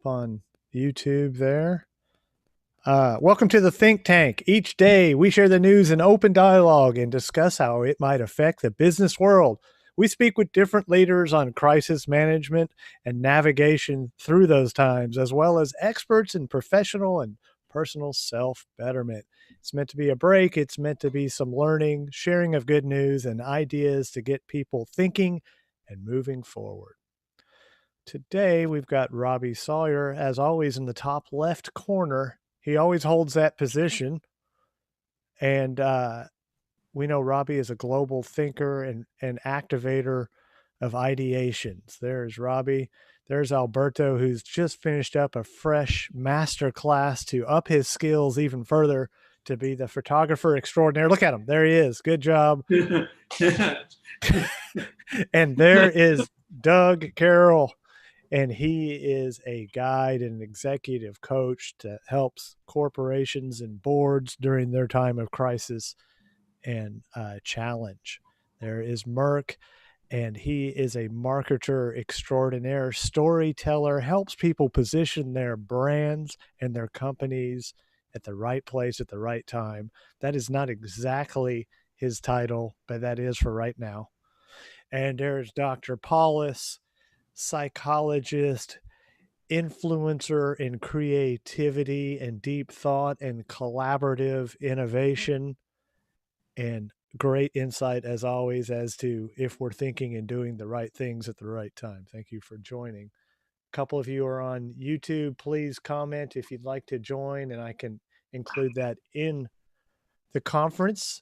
up on YouTube there. Welcome to the Think Tank. Each day we share the news in open dialogue and discuss how it might affect the business world. We speak with different leaders on crisis management and navigation through those times, as well as experts in professional and personal self-betterment. It's meant to be a break. It's meant to be some learning, sharing of good news and ideas to get people thinking and moving forward. Today, we've got Robbie Sawyer, as always, in the top left corner. He always holds that position. And we know Robbie is a global thinker and activator of ideations. There's Robbie. There's Alberto, who's just finished up a fresh master class to up his skills even further to be the photographer extraordinaire. Look at him. There he is. Good job. And there is Doug Carroll. And he is a guide and executive coach that helps corporations and boards during their time of crisis and challenge. There is Merck, and he is a marketer extraordinaire, storyteller, helps people position their brands and their companies at the right place at the right time. That is not exactly his title, but that is for right now. And there's Dr. Paulus, psychologist, influencer in creativity and deep thought and collaborative innovation, and great insight as always as to if we're thinking and doing the right things at the right time. Thank you for joining. A couple of you are on YouTube. Please comment if you'd like to join, and I can include that in the conference.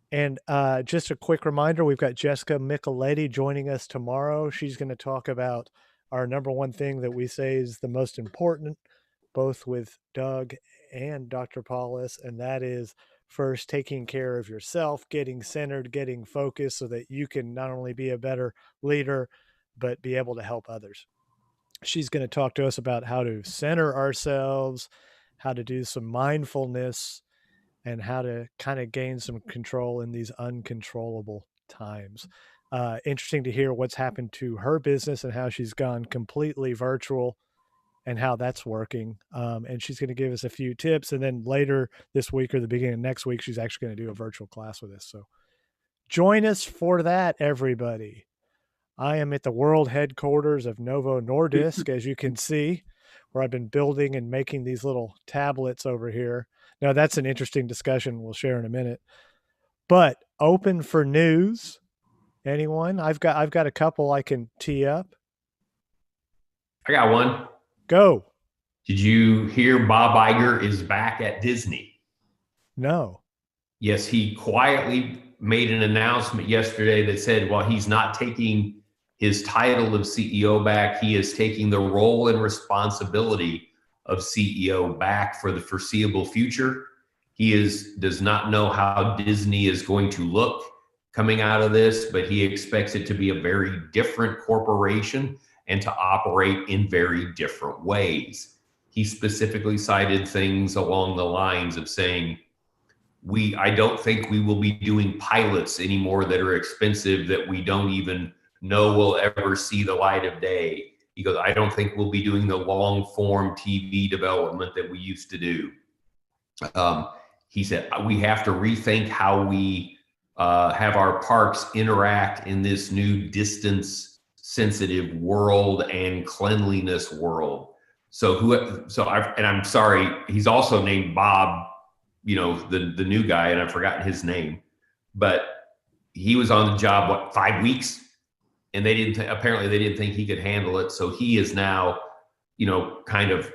And just a quick reminder, we've got Jessica Micheletti joining us tomorrow. She's going to talk about our number one thing that we say is the most important, both with Doug and Dr. Paulus, and that is first taking care of yourself, getting centered, getting focused so that you can not only be a better leader, but be able to help others. She's going to talk to us about how to center ourselves, how to do some mindfulness, and how to kind of gain some control in these uncontrollable times. Interesting to hear what's happened to her business and how she's gone completely virtual and how that's working. And she's going to give us a few tips. And then later this week or the beginning of next week, she's actually going to do a virtual class with us. So join us for that, everybody. I am at the world headquarters of Novo Nordisk, as you can see, where I've been building and making these little tablets over here. Now, that's an interesting discussion we'll share in a minute. But open for news. Anyone? I've got a couple I can tee up. I got one. Go. Did you hear Bob Iger is back at Disney? No. Yes, he quietly made an announcement yesterday that said, while he's not taking his title of CEO back, he is taking the role and responsibility of CEO back for the foreseeable future. He does not know how Disney is going to look coming out of this, but he expects it to be a very different corporation and to operate in very different ways. He specifically cited things along the lines of saying, I don't think we will be doing pilots anymore that are expensive that we don't even know will ever see the light of day. He goes, I don't think we'll be doing the long form TV development that we used to do. He said, we have to rethink how we have our parks interact in this new distance sensitive world and cleanliness world. I'm sorry, he's also named Bob, the new guy, and I've forgotten his name, but he was on the job, 5 weeks? And apparently they didn't think he could handle it. So he is now, kind of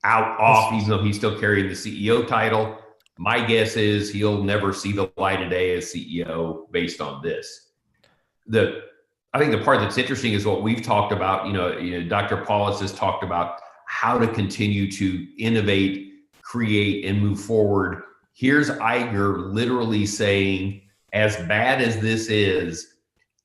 off, even though he's still carrying the CEO title. My guess is he'll never see the light of day as CEO based on this. I think the part that's interesting is what we've talked about. Dr. Paulus has talked about how to continue to innovate, create, and move forward. Here's Iger literally saying, as bad as this is,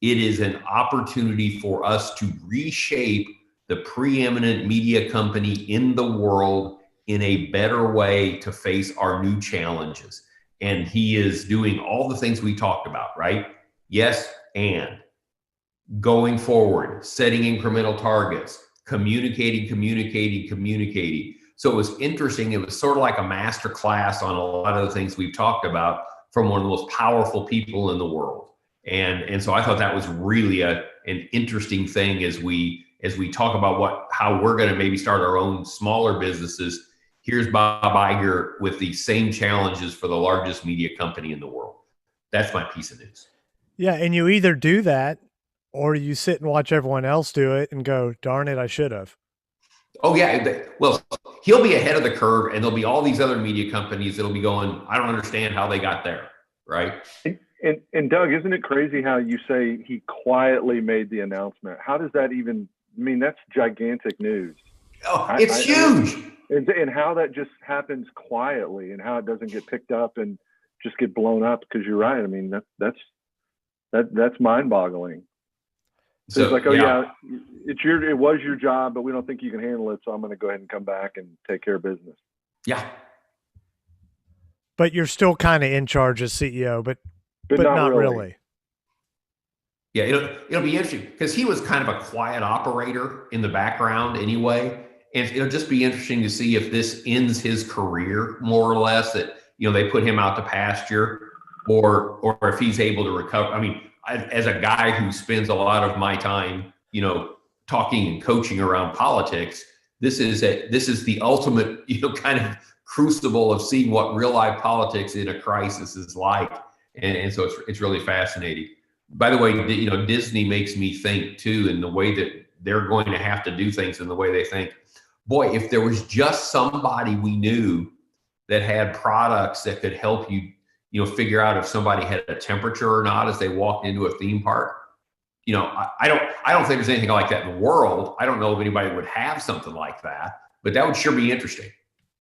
it is an opportunity for us to reshape the preeminent media company in the world in a better way to face our new challenges. And he is doing all the things we talked about, right? Yes, and going forward, setting incremental targets, communicating. So it was interesting. It was sort of like a master class on a lot of the things we've talked about from one of the most powerful people in the world. And so I thought that was really an interesting thing as we talk about how we're going to maybe start our own smaller businesses. Here's Bob Iger with the same challenges for the largest media company in the world. That's my piece of news. Yeah, and you either do that or you sit and watch everyone else do it and go, darn it, I should have. Oh, yeah. Well, he'll be ahead of the curve, and there'll be all these other media companies that'll be going, I don't understand how they got there, right? And Doug, isn't it crazy how you say he quietly made the announcement? How does that even, I mean, that's gigantic news. Oh, it's huge. And how that just happens quietly and how it doesn't get picked up and just get blown up, because you're right. I mean, that's mind-boggling. So it's like, oh yeah, it was your job, but we don't think you can handle it, so I'm going to go ahead and come back and take care of business. Yeah. But you're still kind of in charge as CEO, but not really. Yeah, it'll be interesting because he was kind of a quiet operator in the background anyway. And it'll just be interesting to see if this ends his career more or less, that, they put him out to pasture, or if he's able to recover. I mean, as a guy who spends a lot of my time, talking and coaching around politics, this is the ultimate, kind of crucible of seeing what real life politics in a crisis is like. And so it's really fascinating. By the way, Disney makes me think too, in the way that they're going to have to do things and the way they think. Boy, if there was just somebody we knew that had products that could help you, figure out if somebody had a temperature or not as they walked into a theme park. I don't think there's anything like that in the world. I don't know if anybody would have something like that, but that would sure be interesting.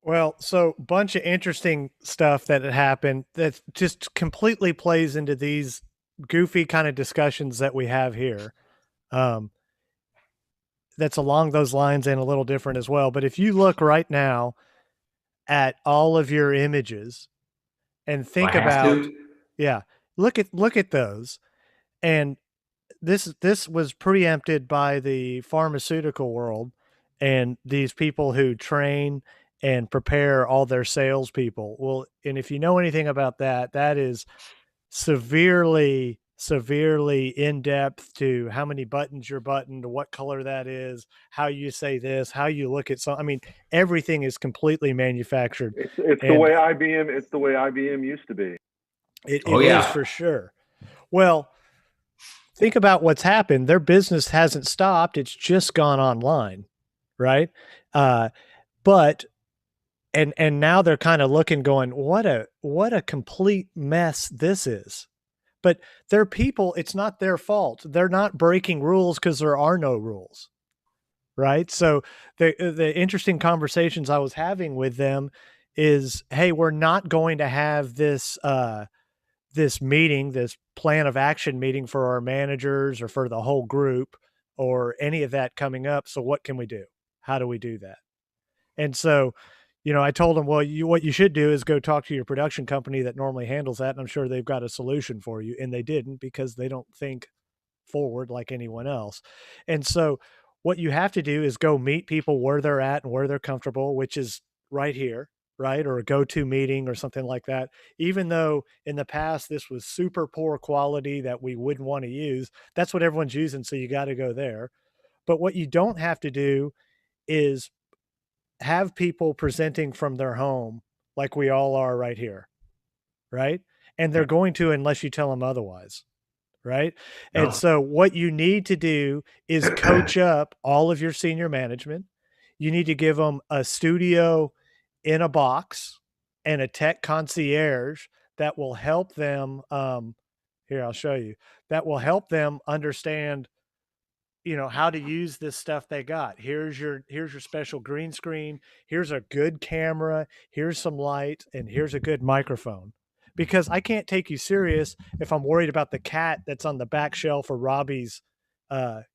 Well, so a bunch of interesting stuff that had happened that just completely plays into these goofy kind of discussions that we have here. That's along those lines and a little different as well. But if you look right now at all of your images and think about, look at those. And this was preempted by the pharmaceutical world and these people who train and prepare all their salespeople. Well, and if you know anything about that, that is severely in depth to how many buttons you're buttoned, what color that is, how you say this, how you look at some. I mean, everything is completely manufactured. It's the way IBM. It's the way IBM used to be. It is for sure. Well, think about what's happened. Their business hasn't stopped. It's just gone online, right? But now they're kind of looking, going, what a complete mess this is. But they're people. It's not their fault. They're not breaking rules because there are no rules, right? So the interesting conversations I was having with them is, hey, we're not going to have this meeting, this plan of action meeting for our managers or for the whole group or any of that coming up. So what can we do? How do we do that? And so, I told them, well, what you should do is go talk to your production company that normally handles that. And I'm sure they've got a solution for you. And they didn't, because they don't think forward like anyone else. And so what you have to do is go meet people where they're at and where they're comfortable, which is right here, right? Or a go-to meeting or something like that. Even though in the past, this was super poor quality that we wouldn't want to use, that's what everyone's using. So you got to go there. But what you don't have to do is have people presenting from their home like we all are right here, right? And they're going to, unless you tell them otherwise, right? No. And so what you need to do is coach up all of your senior management. You need to give them a studio in a box and a tech concierge that will help them. Here, I'll show you. That will help them understand, how to use this stuff they got. Here's your special green screen. Here's a good camera. Here's some light, and here's a good microphone. Because I can't take you serious if I'm worried about the cat that's on the back shelf of Robbie's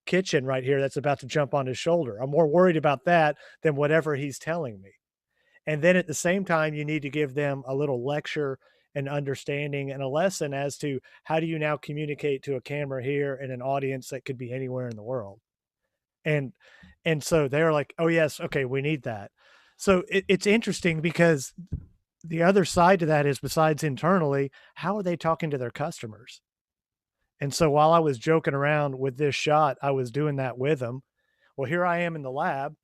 kitchen right here that's about to jump on his shoulder. I'm more worried about that than whatever he's telling me. And then at the same time, you need to give them a little lecture and understanding and a lesson as to how do you now communicate to a camera here and an audience that could be anywhere in the world. And so they're like, oh yes, okay, we need that. So it's interesting because the other side to that is, besides internally, how are they talking to their customers? And so while I was joking around with this shot, I was doing that with them. Well, here I am in the lab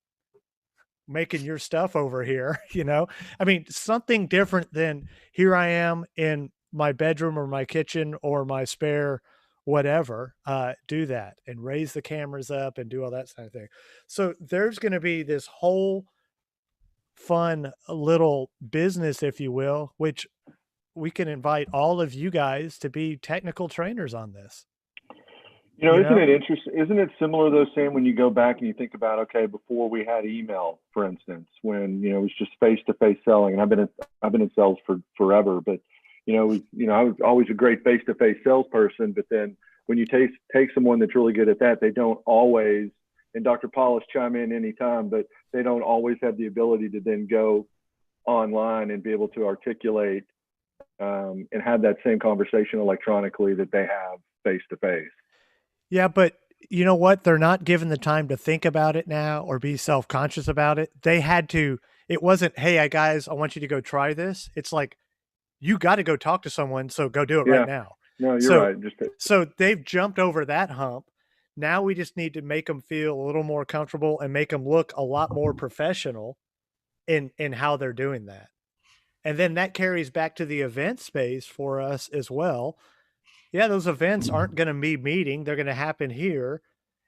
making your stuff over here, you know? I mean, something different than here I am in my bedroom or my kitchen or my spare whatever, do that and raise the cameras up and do all that kind of thing. So there's going to be this whole fun little business, if you will, which we can invite all of you guys to be technical trainers on this. You know, isn't it interesting? Isn't it similar though, Sam, when you go back and you think about, okay, before we had email, for instance, when, you know, it was just face-to-face selling, and I've been in sales for forever, but I was always a great face-to-face salesperson, but then when you take someone that's really good at that, they don't always, and Dr. Paulus, chime in anytime, but they don't always have the ability to then go online and be able to articulate and have that same conversation electronically that they have face-to-face. Yeah, but you know what? They're not given the time to think about it now or be self-conscious about it. They had to, it wasn't, hey, guys, I want you to go try this. It's like, you got to go talk to someone, so go do it right now. No, you're right. So they've jumped over that hump. Now we just need to make them feel a little more comfortable and make them look a lot more professional in how they're doing that. And then that carries back to the event space for us as well. Yeah, those events aren't going to be meeting. They're going to happen here.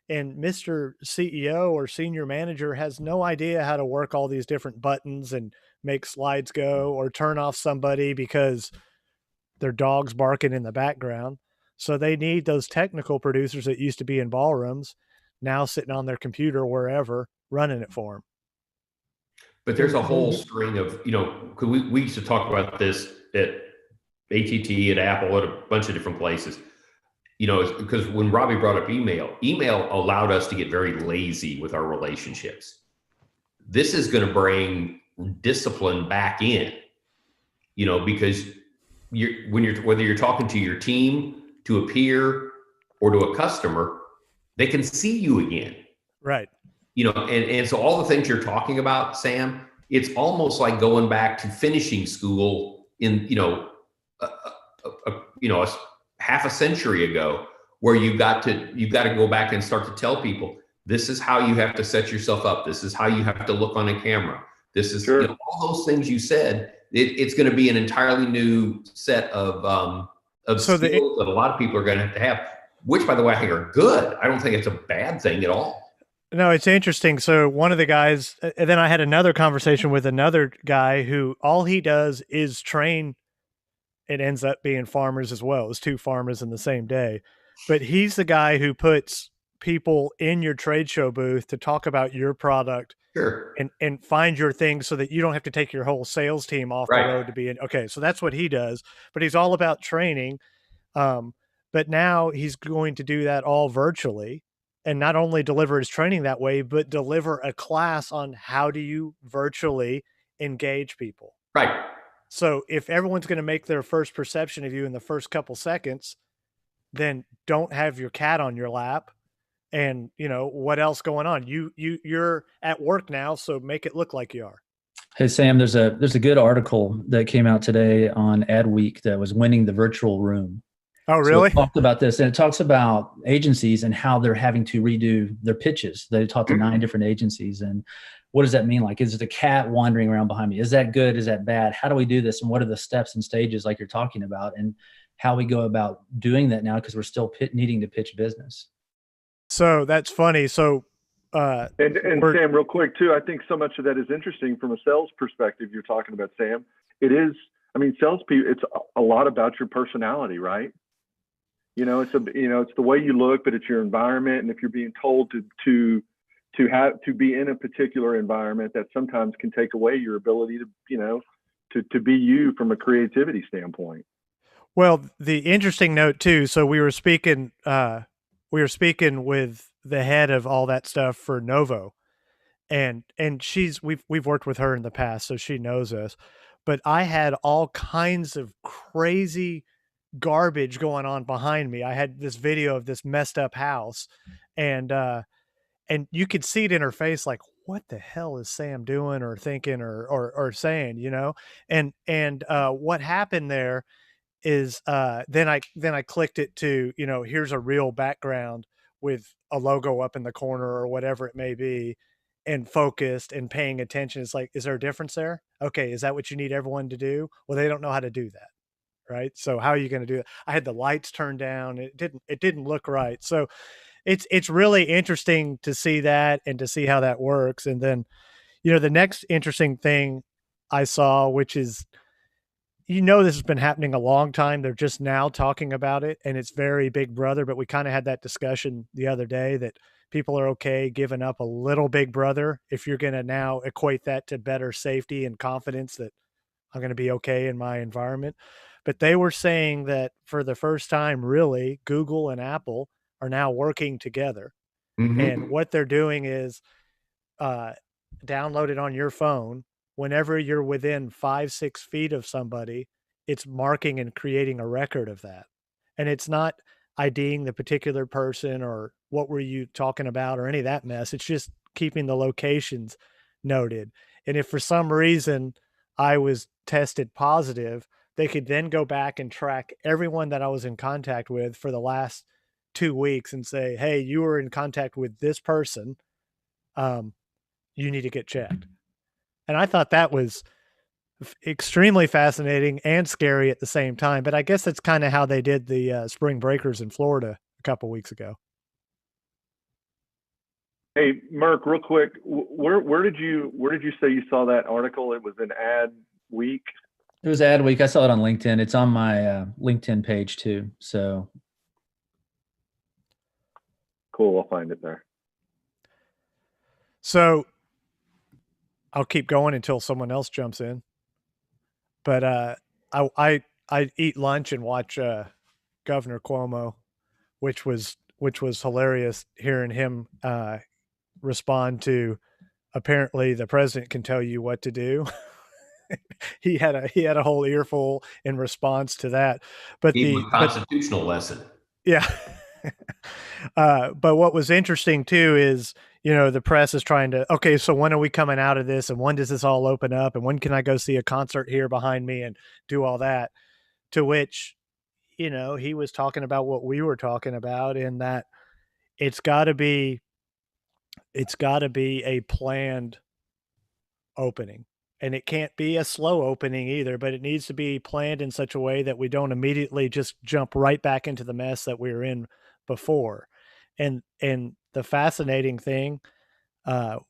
And Mr. CEO or senior manager has no idea how to work all these different buttons and make slides go or turn off somebody because their dog's barking in the background. So they need those technical producers that used to be in ballrooms now sitting on their computer wherever running it for them. But there's a whole string of, you know, cause we used to talk about this at AT&T, at Apple, at a bunch of different places, you know, because when Robbie brought up email allowed us to get very lazy with our relationships. This is going to bring discipline back in, you know, because whether you're talking to your team, to a peer, or to a customer, they can see you again. Right. You know, and so all the things you're talking about, Sam, it's almost like going back to finishing school in, you know, half a century ago, where you've got to go back and start to tell people, this is how you have to set yourself up. This is how you have to look on a camera. This is, you know, all those things you said. It's going to be an entirely new set of skills that a lot of people are going to have, which, by the way, I think are good. I don't think it's a bad thing at all. No, it's interesting. So one of the guys, and then I had another conversation with another guy who all he does is train. It ends up being farmers as well. It was two farmers in the same day. But he's the guy who puts people in your trade show booth to talk about your product. Sure. And find your thing so that you don't have to take your whole sales team off the road to be in. Okay, so that's what he does. But he's all about training. But now he's going to do that all virtually, and not only deliver his training that way, but deliver a class on how do you virtually engage people. Right. So if everyone's going to make their first perception of you in the first couple seconds, then don't have your cat on your lap. And you know, what else going on? You're at work now, so make it look like you are. Hey, Sam, there's a good article that came out today on Adweek that was winning the virtual room. Oh, really? So it talked about this, and it talks about agencies and how they're having to redo their pitches. They talked to 9 different agencies, and what does that mean? Like, is it a cat wandering around behind me? Is that good? Is that bad? How do we do this? And what are the steps and stages like you're talking about, and how we go about doing that now, because we're still needing to pitch business. So that's funny. So, and Sam, real quick too, I think so much of that is interesting from a sales perspective. You're talking about, Sam. It is, I mean, salespeople, it's a lot about your personality, right? You know, it's the way you look, but it's your environment. And if you're being told to be in a particular environment, that sometimes can take away your ability to, you know, to be you from a creativity standpoint. Well, the interesting note too. So we were speaking with the head of all that stuff for Novo, and we've worked with her in the past, so she knows us. But I had all kinds of crazy garbage going on behind me. I had this video of this messed up house, and and you could see it in her face, like, what the hell is Sam doing or thinking or saying, you know? And what happened there is then I clicked it to, you know, here's a real background with a logo up in the corner or whatever it may be, and focused and paying attention. It's like, is there a difference there? Okay, is that what you need everyone to do? Well, they don't know how to do that, right? So how are you going to do it? I had the lights turned down. It didn't look right. So it's really interesting to see that and to see how that works. And then, you know, the next interesting thing I saw, which is, you know, this has been happening a long time. They're just now talking about it, and it's very Big Brother. But we kind of had that discussion the other day that people are okay giving up a little Big Brother if you're going to now equate that to better safety and confidence that I'm going to be okay in my environment. But they were saying that for the first time, really, Google and Apple are now working together. And what they're doing is download it on your phone. Whenever you're within 5-6 feet of somebody, it's marking and creating a record of that. And it's not IDing the particular person or what were you talking about or any of that mess. It's just keeping the locations noted. And if for some reason I was tested positive, they could then go back and track everyone that I was in contact with for the last 2 weeks and say, hey, you were in contact with this person. You need to get checked. And I thought that was extremely fascinating and scary at the same time. But I guess that's kind of how they did the spring breakers in Florida a couple weeks ago. Hey, Merk, real quick, where did you say you saw that article? It was an ad week. It was ad week. I saw it on LinkedIn. It's on my LinkedIn page too. So cool. I'll find it there. So I'll keep going until someone else jumps in. But I eat lunch and watch Governor Cuomo, which was hilarious hearing him respond to, apparently the president can tell you what to do. he had a whole earful in response to that. But even a constitutional lesson. Yeah. But what was interesting too is, you know, the press is trying to, okay, so when are we coming out of this? And when does this all open up? And when can I go see a concert here behind me and do all that? To which, you know, he was talking about what we were talking about, in that it's got to be a planned opening. And it can't be a slow opening either, but it needs to be planned in such a way that we don't immediately just jump right back into the mess that we were in before. And the fascinating thing,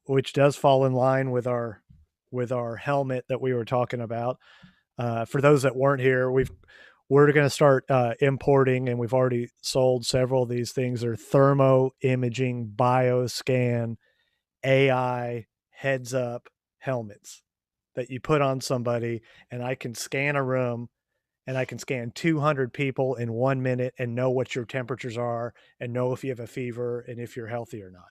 which does fall in line with our helmet that we were talking about, for those that weren't here, we're going to start importing, and we've already sold several of these things. Are thermo imaging bioscan AI heads up helmets that you put on somebody, and I can scan a room and I can scan 200 people in 1 minute and know what your temperatures are and know if you have a fever and if you're healthy or not.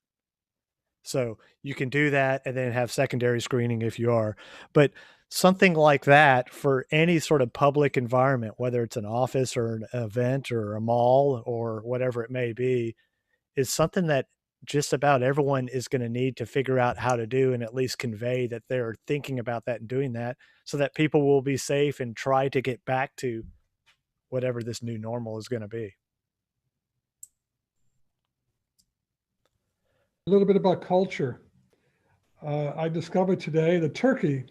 So you can do that and then have secondary screening if you are. But something like that for any sort of public environment, whether it's an office or an event or a mall or whatever it may be, is something that just about everyone is going to need to figure out how to do, and at least convey that they're thinking about that and doing that, so that people will be safe and try to get back to whatever this new normal is going to be. A little bit about culture. I discovered today that Turkey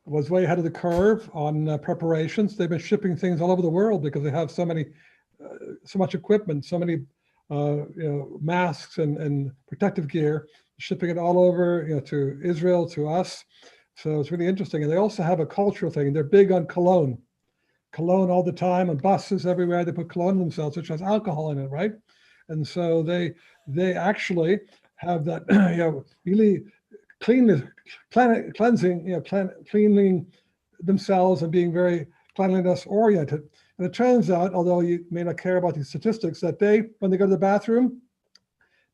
was way ahead of the curve on preparations. They've been shipping things all over the world because they have so much equipment, so many masks and protective gear, shipping it all over, to Israel, to us. So it's really interesting. And they also have a cultural thing. They're big on cologne all the time, on buses everywhere. They put cologne themselves, which has alcohol in it, right? And so they actually have that, really cleaning themselves and being very cleanliness oriented. And it turns out, although you may not care about these statistics, that when they go to the bathroom,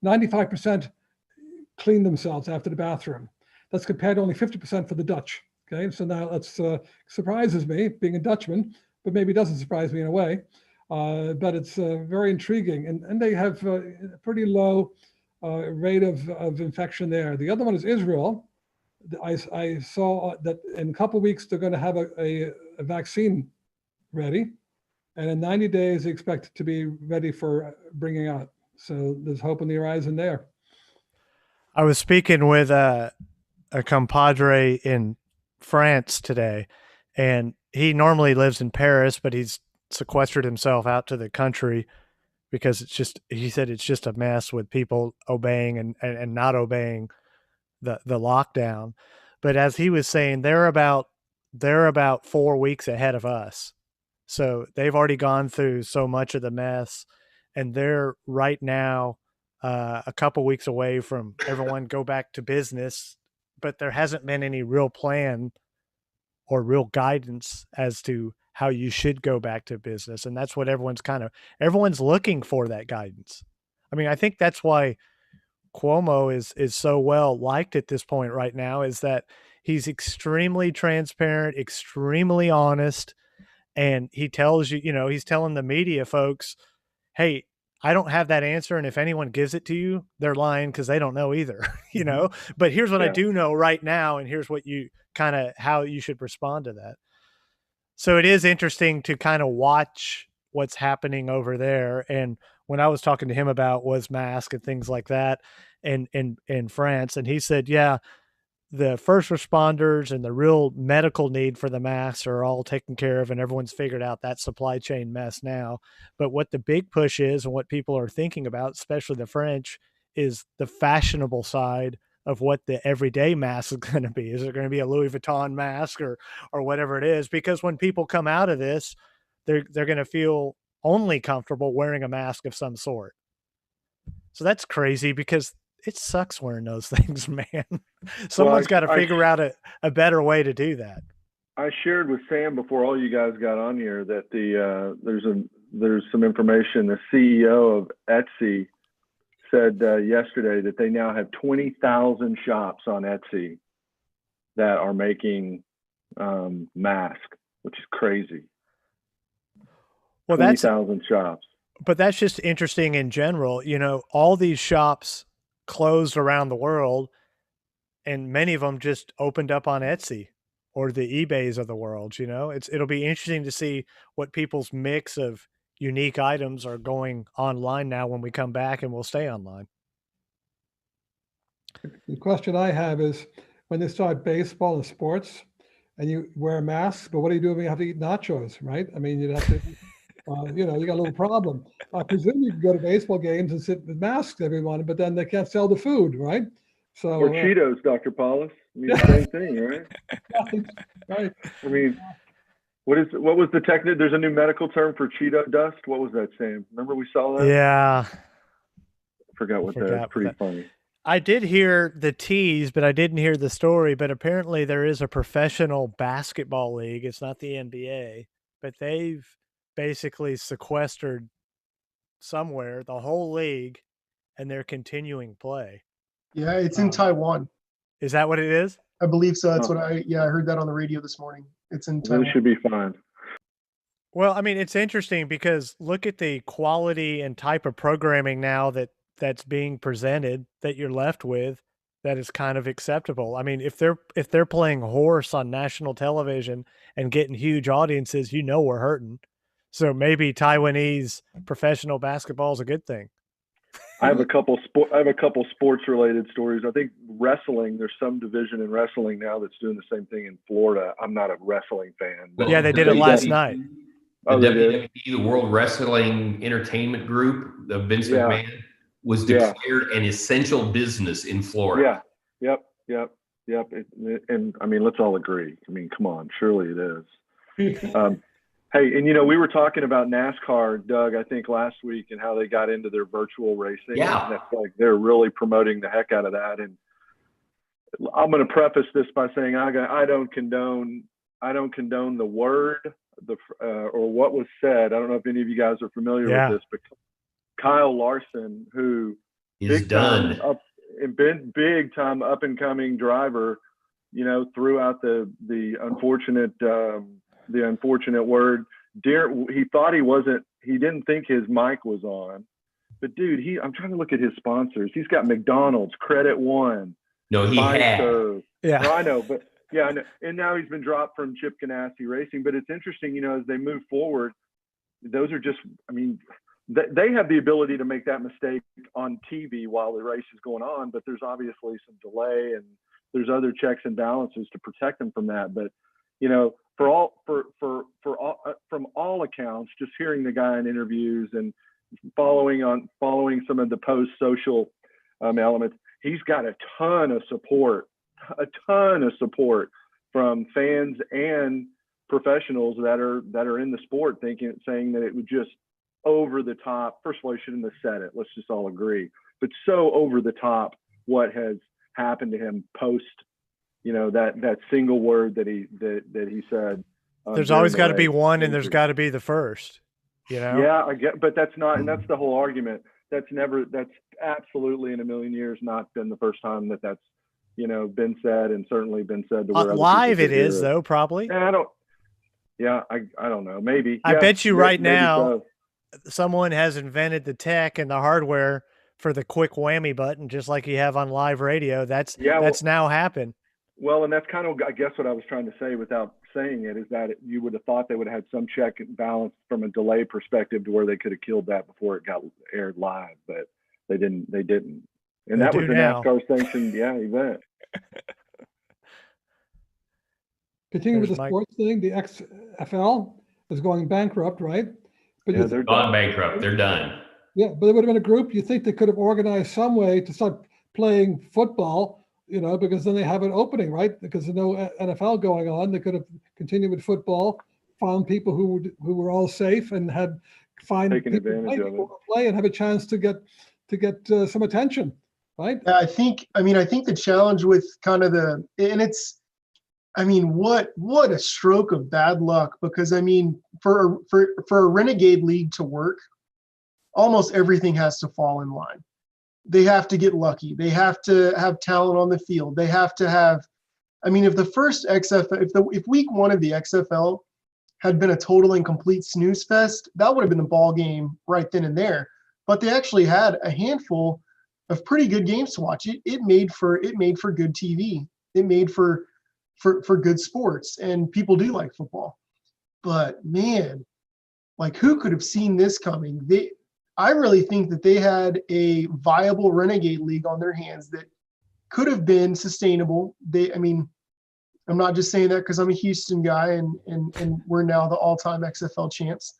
95% clean themselves after the bathroom. That's compared to only 50% for the Dutch. Okay, so now that surprises me, being a Dutchman, but maybe it doesn't surprise me in a way. But it's very intriguing. And they have pretty low rate of infection there. The other one is Israel. I saw that in a couple of weeks they're going to have a vaccine ready, and in 90 days they expect it to be ready for bringing out. So there's hope on the horizon there. I was speaking with a compadre in France today, and he normally lives in Paris, but he's sequestered himself out to the country because he said it's just a mess with people obeying and not obeying the lockdown. But as he was saying, they're about 4 weeks ahead of us. So they've already gone through so much of the mess, and they're right now a couple weeks away from everyone go back to business, but there hasn't been any real plan or real guidance as to how you should go back to business. And that's what everyone's looking for, that guidance. I mean, I think that's why Cuomo is so well liked at this point right now, is that he's extremely transparent, extremely honest. And he tells you, he's telling the media folks, hey, I don't have that answer. And if anyone gives it to you, they're lying because they don't know either, but here's what I do know right now. And here's what how you should respond to that. So it is interesting to kind of watch what's happening over there. And when I was talking to him about was mask and things like that in France, and he said, yeah, the first responders and the real medical need for the masks are all taken care of, and everyone's figured out that supply chain mess now. But what the big push is, and what people are thinking about, especially the French, is the fashionable side of what the everyday mask is going to be. Is it going to be a Louis Vuitton mask or whatever it is? Because when people come out of this, they're going to feel only comfortable wearing a mask of some sort. So that's crazy, because it sucks wearing those things, man. Someone's got to figure out a better way to do that. I shared with Sam before all you guys got on here that there's some information. The CEO of Etsy said yesterday that they now have 20,000 shops on Etsy that are making masks, which is crazy. Well, 20,000 shops. But that's just interesting in general. All these shops closed around the world, and many of them just opened up on Etsy or the eBays of the world. It'll be interesting to see what people's mix of unique items are going online now when we come back, and we'll stay online. The question I have is, when they start baseball and sports and you wear a mask, but what do you do when you have to eat nachos, right? I mean, you'd have to you got a little problem. I presume you can go to baseball games and sit with masks, everyone, but then they can't sell the food, right? So or Cheetos, Dr. Paulus. I mean, same thing, right? Right. I mean, what was the technique? There's a new medical term for Cheeto dust. What was that, Sam? Remember we saw that? Yeah. I forgot what that is. Pretty funny. I did hear the tease, but I didn't hear the story. But apparently there is a professional basketball league. It's not the NBA, but they've basically sequestered somewhere the whole league, and they're continuing play. Yeah, it's in Taiwan. Is that what it is? I believe so. That's what I heard that on the radio this morning. It's in Taiwan. It should be fine. Well, I mean, it's interesting because look at the quality and type of programming now that's being presented that you're left with that is kind of acceptable. I mean, if they're playing horse on national television and getting huge audiences, we're hurting. So maybe Taiwanese professional basketball is a good thing. I have a couple sports related stories. I think wrestling, there's some division in wrestling now that's doing the same thing in Florida. I'm not a wrestling fan. Well, yeah, they did it last night. The WWE, the World Wrestling Entertainment Group, the Vince McMahon, was declared an essential business in Florida. Yeah. Yep. And I mean, let's all agree. I mean, come on, surely it is. Hey, and we were talking about NASCAR, Doug, I think last week, and how they got into their virtual racing. Yeah. And that's like they're really promoting the heck out of that. And I'm going to preface this by saying I don't condone the word or what was said. I don't know if any of you guys are familiar with this, but Kyle Larson, who is done, big time up and coming driver, throughout the unfortunate word. He thought he didn't think his mic was on, But dude, I'm trying to look at his sponsors. He's got McDonald's, Credit One. No, he had. Yeah. No, I know, but yeah, I know. And now he's been dropped from Chip Ganassi Racing. But it's interesting, as they move forward, those are just, they have the ability to make that mistake on TV while the race is going on, but there's obviously some delay and there's other checks and balances to protect them from that. But, from all accounts, just hearing the guy in interviews and following some of the post-social elements, he's got a ton of support from fans and professionals that are in the sport, saying that it would just over the top. First of all, he shouldn't have said it. Let's just all agree. But so over the top what has happened to him post, that single word that he said. There's always got to be one, and there's got to be the first. Yeah, I get, but that's not, and that's the whole argument. That's absolutely in a million years not been the first time that's been said, and certainly been said to where live it is though, probably. I don't know, maybe. I bet you right now so. Someone has invented the tech and the hardware for the quick whammy button, just like you have on live radio. That's now happened. Well, and that's kind of, I guess, what I was trying to say without saying it, is that you would have thought they would have had some check and balance from a delay perspective to where they could have killed that before it got aired live, but they didn't. And that was the NASCAR sanctioned, event. Continuing with the sports thing, the XFL is going bankrupt, right? But they're gone bankrupt. They're done. Yeah, but it would have been a group. You think they could have organized some way to start playing football, because then they have an opening, right? Because there's no NFL going on. They could have continued with football, found people who were all safe, and taken advantage of it, play and have a chance to get some attention, right? Yeah, I think the challenge with kind of what a stroke of bad luck, because for a renegade league to work, almost everything has to fall in line. They have to get lucky. They have to have talent on the field. They have to have, if the first XFL, if week one of the XFL had been a total and complete snooze fest, that would have been the ball game right then and there. But they actually had a handful of pretty good games to watch. It made for good TV. It made for good sports, and people do like football. But man, who could have seen this coming? I really think that they had a viable renegade league on their hands that could have been sustainable. I'm not just saying that because I'm a Houston guy and we're now the all-time XFL champs.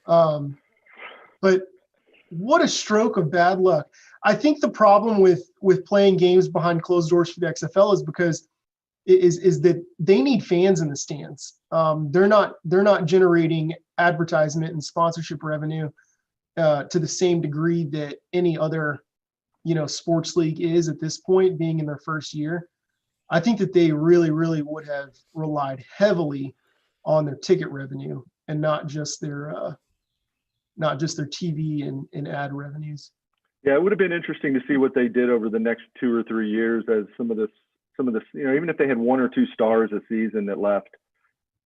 But what a stroke of bad luck. I think the problem with playing games behind closed doors for the XFL is because is that they need fans in the stands. They're not generating advertisement and sponsorship revenue to the same degree that any other, sports league is at this point, being in their first year. I think that they really, really would have relied heavily on their ticket revenue and not just their TV and ad revenues. Yeah, it would have been interesting to see what they did over the next 2 or 3 years as some of this, even if they had 1 or 2 stars a season that left,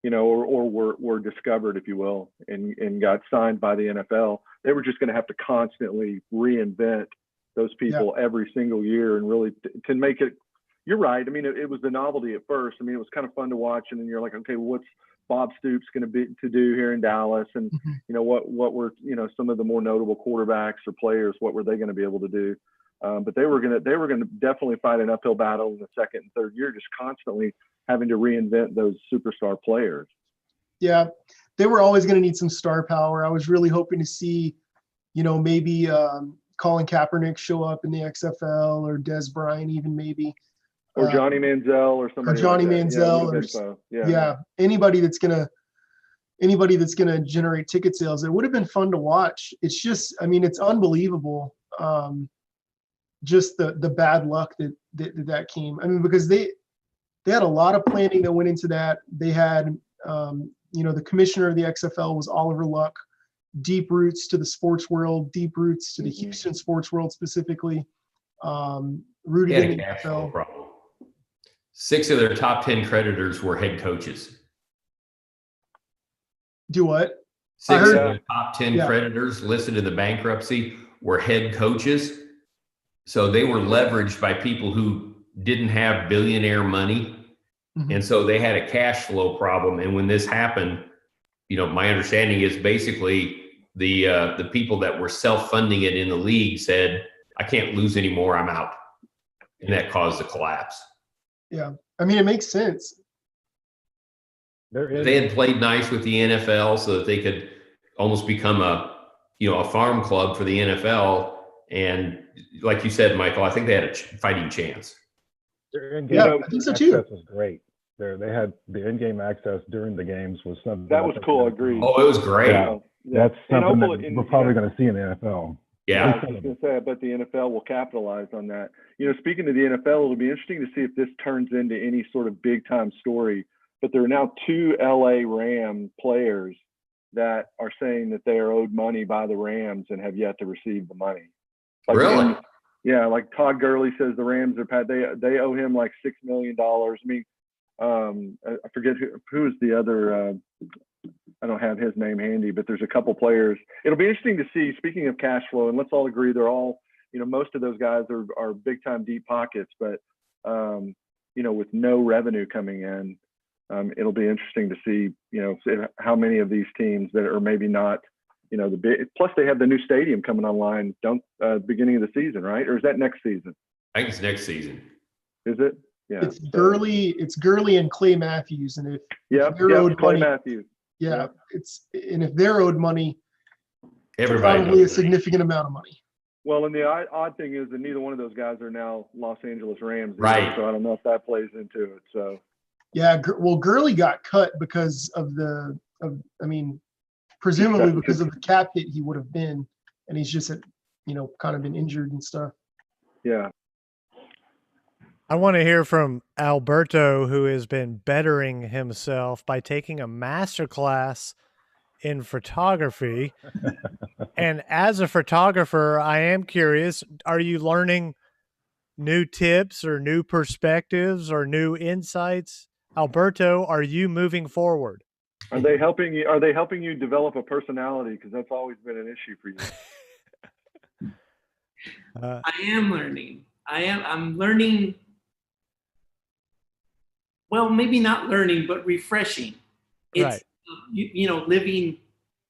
or were discovered, if you will, and got signed by the NFL, they were just going to have to constantly reinvent those people every single year and really to make it. You're right. It was the novelty at first. It was kind of fun to watch, and then you're like, okay, what's Bob Stoops going to do here in Dallas, and what were some of the more notable quarterbacks or players, what were they going to be able to do? But they were going to definitely fight an uphill battle in the second and third year, just constantly having to reinvent those superstar players. Yeah, they were always going to need some star power. I was really hoping to see, maybe Colin Kaepernick show up in the XFL, or Des Bryant even maybe. Or Johnny Manziel or somebody. Or Johnny like Manziel. Anybody that's gonna generate ticket sales. It would have been fun to watch. It's just, it's unbelievable. Just the bad luck that came. Because they had a lot of planning that went into that. They had, the commissioner of the XFL was Oliver Luck, deep roots to the sports world, deep roots to the Houston sports world specifically. Rooted in the NFL. 6 of their top 10 creditors were head coaches. Do what? 6 of their top 10 creditors listed in the bankruptcy were head coaches. So they were leveraged by people who didn't have billionaire money. And so they had a cash flow problem. And when this happened, my understanding is basically the people that were self-funding it in the league said, I can't lose anymore, I'm out. And that caused the collapse. Yeah. I mean, it makes sense. They had played nice with the NFL so that they could almost become a farm club for the NFL. And like you said, Michael, I think they had a fighting chance. Their in-game I think so too. access was great. They had the in-game access during the games was something that was cool. Agreed. Oh, it was great. Yeah. That's something that we're probably going to see in the NFL. Yeah. I was just going to say, I bet the NFL will capitalize on that. Speaking of the NFL, it'll be interesting to see if this turns into any sort of big time story. But there are now 2 LA Ram players that are saying that they are owed money by the Rams and have yet to receive the money. Really? Yeah, like Todd Gurley says the Rams they owe him like $6 million. I mean, I forget who is the other. I don't have his name handy, but there's a couple players. It'll be interesting to see. Speaking of cash flow, and let's all agree they're all, most of those guys are big time deep pockets, but with no revenue coming in, it'll be interesting to see, how many of these teams that are maybe not, the big. Plus, they have the new stadium coming online. Beginning of the season, right? Or is that next season? I think it's next season. Is it? Yeah. It's Gurley and Clay Matthews, and if they're owed Clay money, Matthews. Yeah, if they're owed money, Everybody probably a significant amount of money. Well, and the odd thing is that neither one of those guys are now Los Angeles Rams, right? So I don't know if that plays into it. So yeah, well, Gurley got cut because of presumably because of the cap hit he would have been, and he's just kind of been injured and stuff. Yeah. I want to hear from Alberto, who has been bettering himself by taking a master class in photography. And as a photographer, I am curious, are you learning new tips or new perspectives or new insights? Alberto, are you moving forward? Are they helping you? Are they helping you develop a personality? Because that's always been an issue for you. I am learning. I'm learning. Well, maybe not learning, but refreshing. It's, right. Living,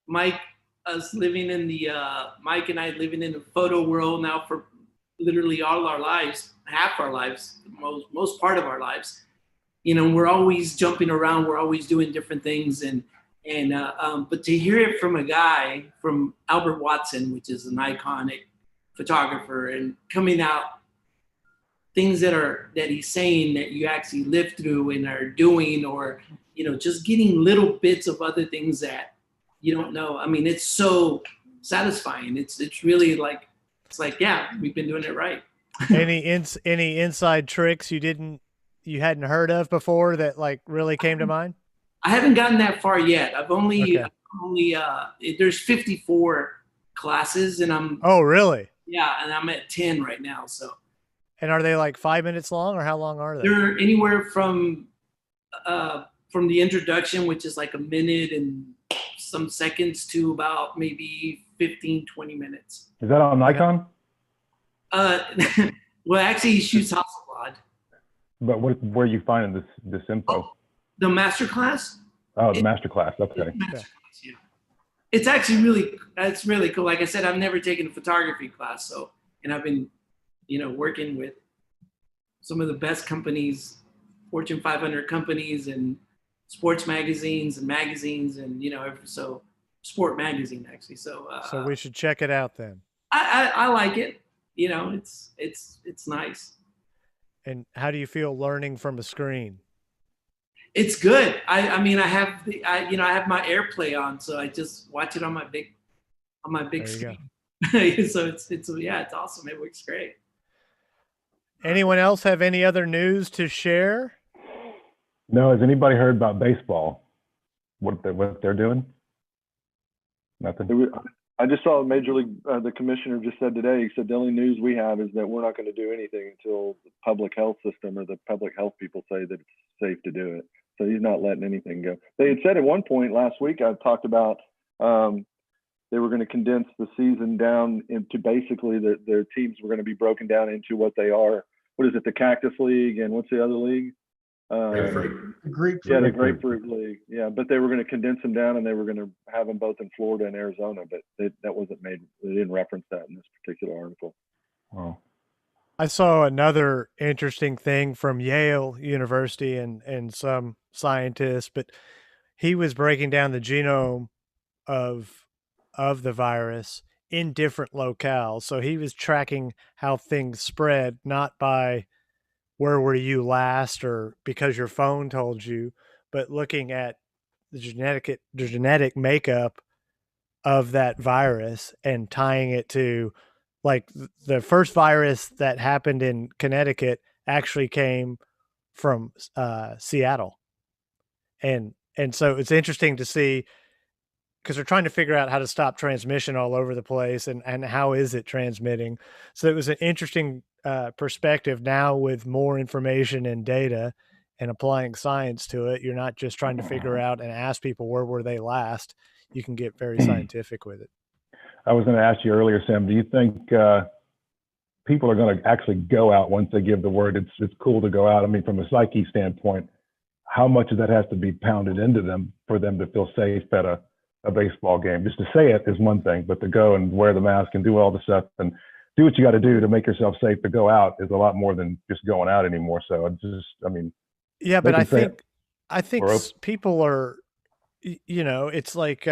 Mike and I living in the photo world now for literally all our lives, half our lives, most part of our lives. We're always jumping around. We're always doing different things. But to hear it from a guy, from Albert Watson, which is an iconic photographer, and coming out things that he's saying that you actually live through and are doing, or, just getting little bits of other things that you don't know. I mean, it's so satisfying. It's really like, yeah, we've been doing it right. Any inside tricks you hadn't heard of before that like really came to mind? I haven't gotten that far yet. I've only there's 54 classes and I'm. Oh, really? Yeah. And I'm at 10 right now. So. And are they like 5 minutes long, or how long are they? They're anywhere from the introduction, which is like a minute and some seconds, to about maybe 15, 20 minutes. Is that on Nikon? Well, actually, he shoots Hasselblad. But where are you finding this info? Oh, the master class? Oh, the master class. Okay. Yeah. It's actually really cool. Like I said, I've never taken a photography class, and I've been, working with some of the best companies, Fortune 500 companies, and sports magazines, and so sport magazine actually. So we should check it out then. I like it. It's nice. And how do you feel learning from a screen? It's good. I have my AirPlay on, so I just watch it on my big screen. So it's awesome. It works great. Anyone else have any other news to share? No. Has anybody heard about baseball? What they're doing? Nothing. I just saw Major League, the commissioner just said today, he said the only news we have is that we're not going to do anything until the public health system or the public health people say that it's safe to do it. So he's not letting anything go. They had said at one point last week, I've talked about they were going to condense the season down into basically their teams were going to be broken down into what they are. What is it? The Cactus League, and what's the other league? Grapefruit. Grapefruit. Yeah, the Grapefruit League. Yeah, but they were going to condense them down, and they were going to have them both in Florida and Arizona. But that wasn't made. They didn't reference that in this particular article. Wow. I saw another interesting thing from Yale University and some scientists, but he was breaking down the genome of the virus in different locales. So he was tracking how things spread, not by where were you last or because your phone told you, but looking at the genetic makeup of that virus and tying it to, like, the first virus that happened in Connecticut actually came from Seattle. And so it's interesting to see, because they're trying to figure out how to stop transmission all over the place and how is it transmitting. So it was an interesting perspective now with more information and data and applying science to it. You're not just trying to figure out and ask people where were they last. You can get very scientific with it. I was going to ask you earlier, Sam, do you think people are going to actually go out once they give the word? It's cool to go out. I mean, from a psyche standpoint, how much of that has to be pounded into them for them to feel safe at a baseball game? Just to say it is one thing, but to go and wear the mask and do all the stuff and do what you got to do to make yourself safe to go out is a lot more than just going out anymore. So yeah, but I think people are, it's like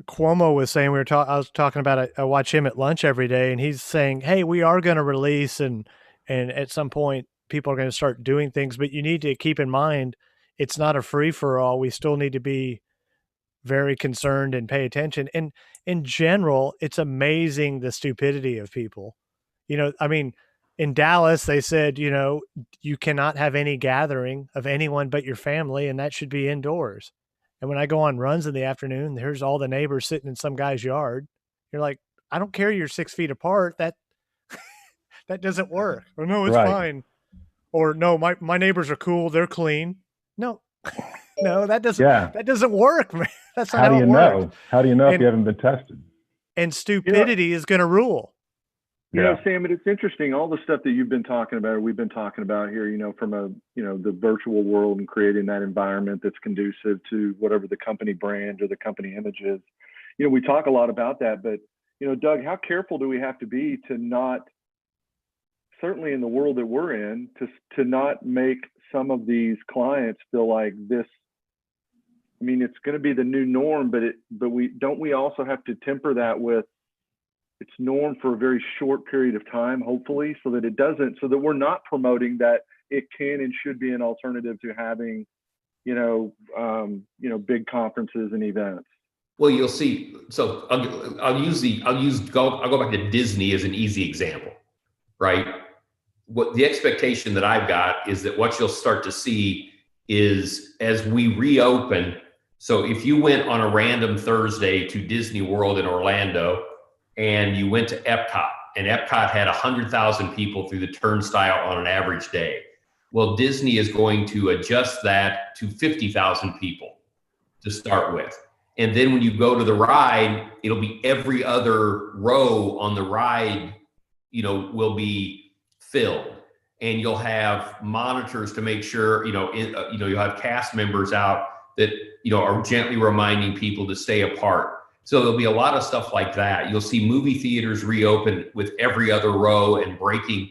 Cuomo was saying, I was talking about, I watch him at lunch every day, and he's saying, hey, we are going to release and at some point people are going to start doing things, but you need to keep in mind, it's not a free for all. We still need to be very concerned and pay attention. And in general, it's amazing the stupidity of people. I mean, in Dallas, they said, you cannot have any gathering of anyone but your family, and that should be indoors. And when I go on runs in the afternoon, there's all the neighbors sitting in some guy's yard. You're like, I don't care you're 6 feet apart. That doesn't work. Or no, it's fine. Or no, my neighbors are cool. They're clean. No, that doesn't work, man. That's not how it works. How do you know if you haven't been tested? And stupidity is going to rule. You know, Sam, and it's interesting, all the stuff that you've been talking about, or we've been talking about here, from the virtual world and creating that environment that's conducive to whatever the company brand or the company image is. We talk a lot about that, but, Doug, how careful do we have to be to not, certainly in the world that we're in, to not make some of these clients feel like this? I mean, it's going to be the new norm, but we also have to temper that with its norm for a very short period of time, hopefully, so that we're not promoting that it can and should be an alternative to having, big conferences and events. Well, you'll see. So I'll go back to Disney as an easy example, right? What the expectation that I've got is that what you'll start to see is as we reopen. So if you went on a random Thursday to Disney World in Orlando and you went to Epcot, and Epcot had 100,000 people through the turnstile on an average day. Well, Disney is going to adjust that to 50,000 people to start with. And then when you go to the ride, it'll be every other row on the ride, will be filled. And you'll have monitors to make sure, you'll have cast members out that, are gently reminding people to stay apart. So there'll be a lot of stuff like that. You'll see movie theaters reopen with every other row and breaking.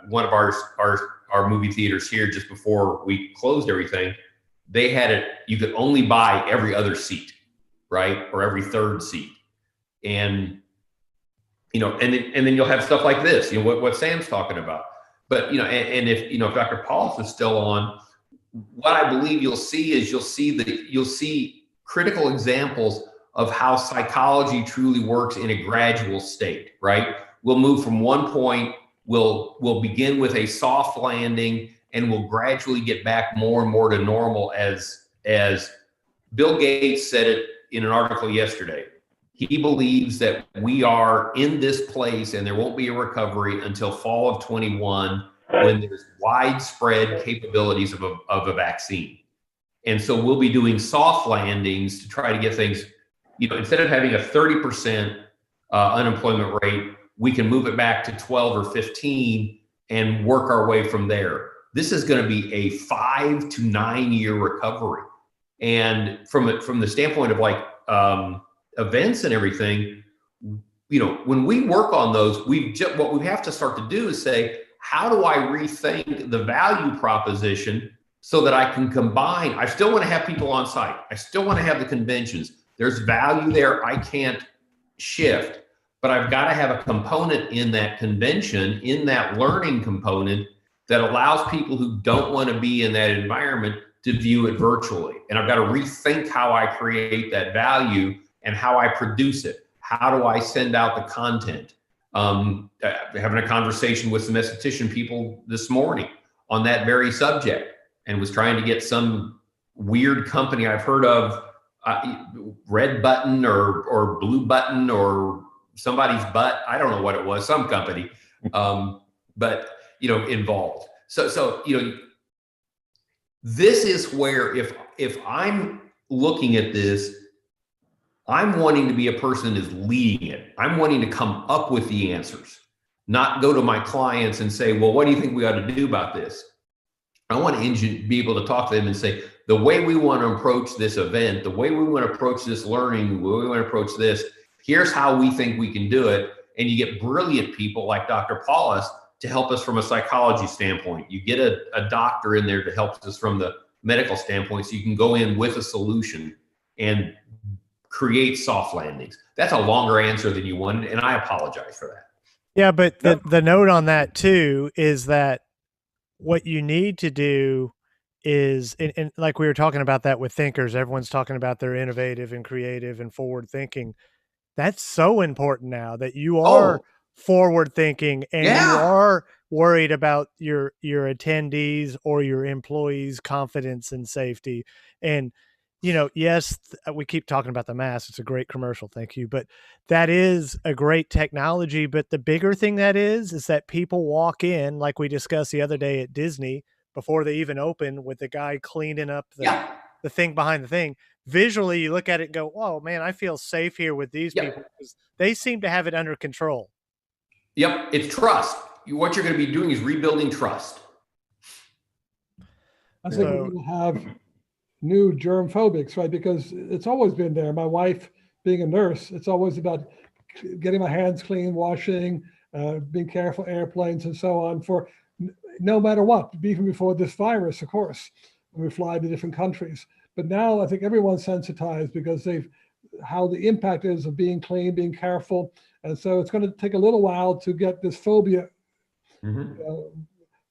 One of our movie theaters here, just before we closed everything, they had it, you could only buy every other seat, right? Or every third seat. And, and then you'll have stuff like this, what Sam's talking about. But, and if Dr. Paulus is still on, what I believe you'll see is you'll see critical examples of how psychology truly works in a gradual state, right? We'll move from one point, we'll begin with a soft landing, and we'll gradually get back more and more to normal as Bill Gates said it in an article yesterday. He believes that we are in this place and there won't be a recovery until fall of 21 when there's widespread capabilities of a vaccine. And so we'll be doing soft landings to try to get things, instead of having a 30% unemployment rate, we can move it back to 12 or 15 and work our way from there. This is going to be a 5 to 9 year recovery. And from the standpoint of like events and everything, when we work on those, what we have to start to do is say, how do I rethink the value proposition so that I can combine? I still want to have people on site. I still want to have the conventions. There's value there I can't shift, but I've got to have a component in that convention, in that learning component, that allows people who don't want to be in that environment to view it virtually. And I've got to rethink how I create that value and how I produce it. How do I send out the content? Having a conversation with some esthetician people this morning on that very subject, and was trying to get some weird company I've heard of, Red Button or Blue Button or somebody's butt. I don't know what it was, some company, but involved. So this is where if I'm looking at this, I'm wanting to be a person that is leading it. I'm wanting to come up with the answers, not go to my clients and say, well, what do you think we ought to do about this? I want to be able to talk to them and say, the way we want to approach this event, the way we want to approach this learning, the way we want to approach this, here's how we think we can do it. And you get brilliant people like Dr. Paulus to help us from a psychology standpoint. You get a doctor in there to help us from the medical standpoint, so you can go in with a solution and create soft landings. That's a longer answer than you wanted, and I apologize for that. Yeah, but the note on that too is that what you need to do is, and like we were talking about that with thinkers, everyone's talking about they're innovative and creative and forward thinking. That's so important now, that you are forward thinking and you are worried about your attendees or your employees' confidence and safety. And yes, we keep talking about the mask. It's a great commercial. Thank you. But that is a great technology. But the bigger thing that is that people walk in, like we discussed the other day at Disney, before they even open, with the guy cleaning up the thing behind the thing. Visually, you look at it and go, "Oh man, I feel safe here with these people, because they seem to have it under control." Yep. It's trust. What you're going to be doing is rebuilding trust. I think we're going to have new germ phobics, right? Because it's always been there. My wife, being a nurse, it's always about getting my hands clean, washing, being careful, airplanes and so on, for no matter what, even before this virus, of course, when we fly to different countries. But now I think everyone's sensitized because how the impact is of being clean, being careful. And so it's going to take a little while to get this phobia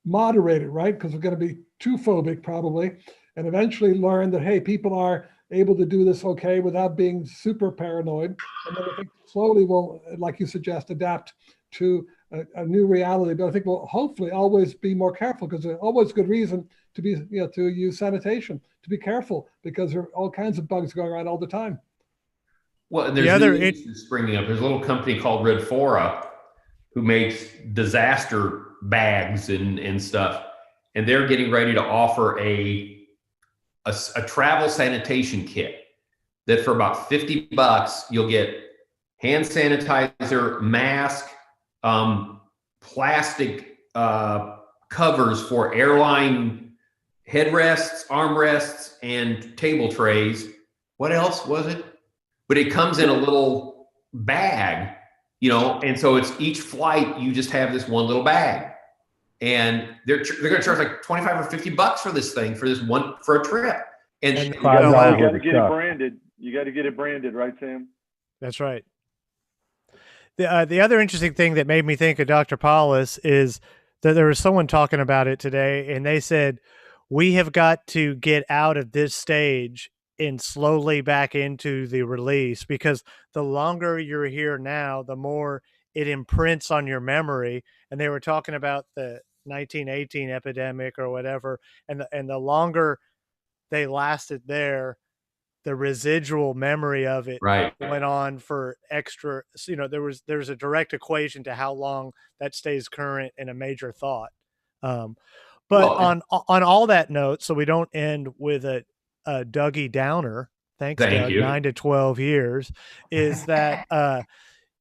moderated, right? Because we're going to be too phobic probably, and eventually learn that, hey, people are able to do this okay without being super paranoid. And then I think slowly we'll, like you suggest, adapt to a new reality. But I think we'll hopefully always be more careful, because there's always good reason to be, to use sanitation, to be careful, because there are all kinds of bugs going around all the time. Well, and there's new issues springing up. There's a little company called Redfora who makes disaster bags and stuff, and they're getting ready to offer a travel sanitation kit that for about $50 you'll get hand sanitizer, mask, plastic covers for airline headrests, armrests, and table trays. What else was it? But it comes in a little bag, and so it's each flight, you just have this one little bag. And they're going to charge like $25 or $50 for this thing, for a trip. And you got to get it branded. You got to get it branded, right, Sam? That's right. The other interesting thing that made me think of Dr. Paulus is that there was someone talking about it today, and they said, we have got to get out of this stage and slowly back into the release, because the longer you're here now, the more it imprints on your memory. And they were talking about the 1918 epidemic or whatever, and the longer they lasted there, the residual memory of it went on for extra. There's a direct equation to how long that stays current in a major thought. On all that note, so we don't end with a Dougie Downer, thanks, Thank Doug, you. 9 to 12 years, is that,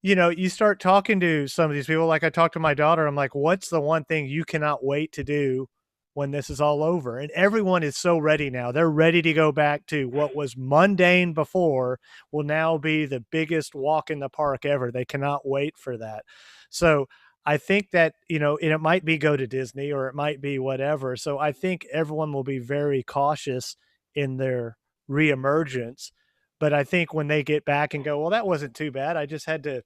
you know, you start talking to some of these people. Like I talked to my daughter, I'm like, what's the one thing you cannot wait to do when this is all over? And everyone is so ready now. They're ready to go back to what was mundane before will now be the biggest walk in the park ever. They cannot wait for that. So I think that, you know, and it might be go to Disney or it might be whatever. So I think everyone will be very cautious in their reemergence. But I think when they get back and go, well, that wasn't too bad. I just had to,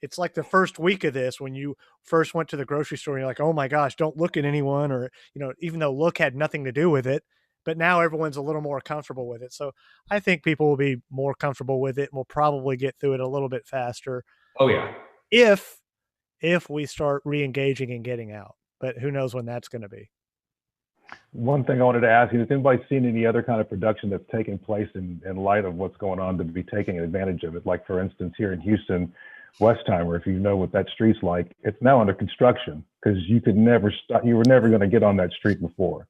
it's like the first week of this when you first went to the grocery store and you're like, oh my gosh, don't look at anyone, or, you know, even though look had nothing to do with it, but now everyone's a little more comfortable with it. So I think people will be more comfortable with it and will probably get through it a little bit faster. Oh yeah. If we start re-engaging and getting out, but who knows when that's going to be. One thing I wanted to ask you, has anybody seen any other kind of production that's taking place in light of what's going on to be taking advantage of it? Like, for instance, here in Houston, Westheimer, if you know what that street's like, it's now under construction because you could never stop. You were never going to get on that street before.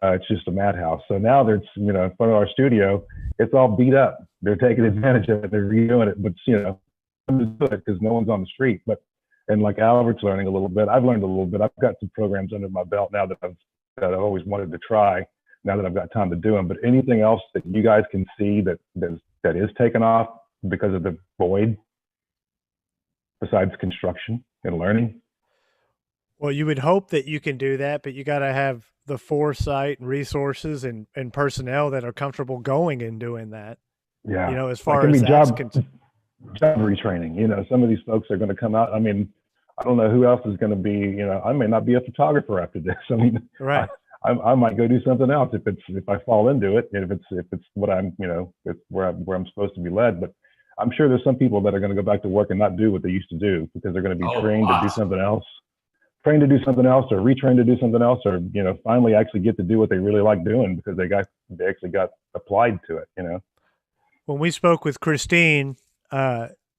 It's just a madhouse. So now there's, you know, in front of our studio, it's all beat up. They're taking advantage of it. They're redoing it, but, you know, because no one's on the street. But, and like Albert's learning a little bit, I've learned a little bit. I've got some programs under my belt now that I've always wanted to try, now that I've got time to do them. But anything else that you guys can see that is taken off because of the void besides construction and learning? Well, you would hope that you can do that, but you got to have the foresight and resources and personnel that are comfortable going and doing that. Yeah. You know, as far as job retraining, you know, some of these folks are going to come out. I mean, I don't know who else is going to be, you know, I may not be a photographer after this. I mean, right. I might go do something else if I fall into it, and if it's what I'm, you know, it's where I'm supposed to be led. But I'm sure there's some people that are going to go back to work and not do what they used to do because they're going to be trained to do something else, or retrained to do something else, or, you know, finally actually get to do what they really like doing because they actually got applied to it, you know. When we spoke with Christine,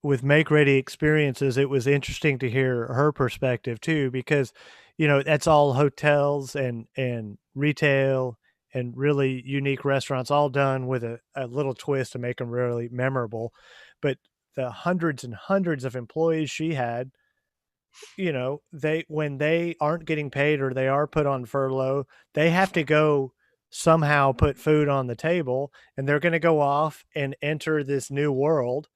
with Make Ready Experiences, it was interesting to hear her perspective too, because, you know, that's all hotels and retail and really unique restaurants, all done with a little twist to make them really memorable. But the hundreds and hundreds of employees she had, you know, when they aren't getting paid or they are put on furlough, they have to go somehow put food on the table, and they're going to go off and enter this new world.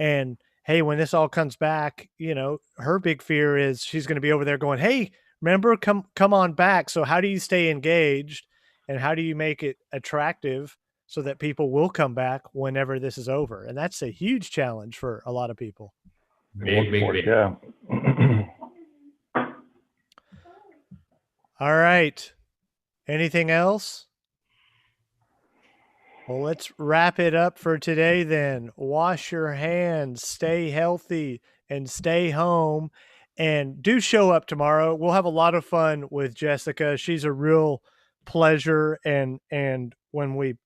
And hey, when this all comes back, you know, her big fear is she's going to be over there going, hey, remember, come on back. So how do you stay engaged and how do you make it attractive so that people will come back whenever this is over? And that's a huge challenge for a lot of people. Big. Yeah. All right. Anything else? Well, let's wrap it up for today then. Wash your hands, stay healthy, and stay home. And do show up tomorrow. We'll have a lot of fun with Jessica. She's a real pleasure. And when we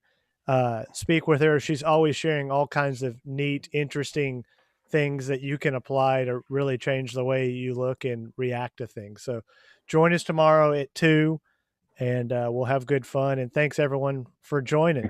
speak with her, she's always sharing all kinds of neat, interesting things that you can apply to really change the way you look and react to things. So join us tomorrow at 2, and we'll have good fun. And thanks, everyone, for joining.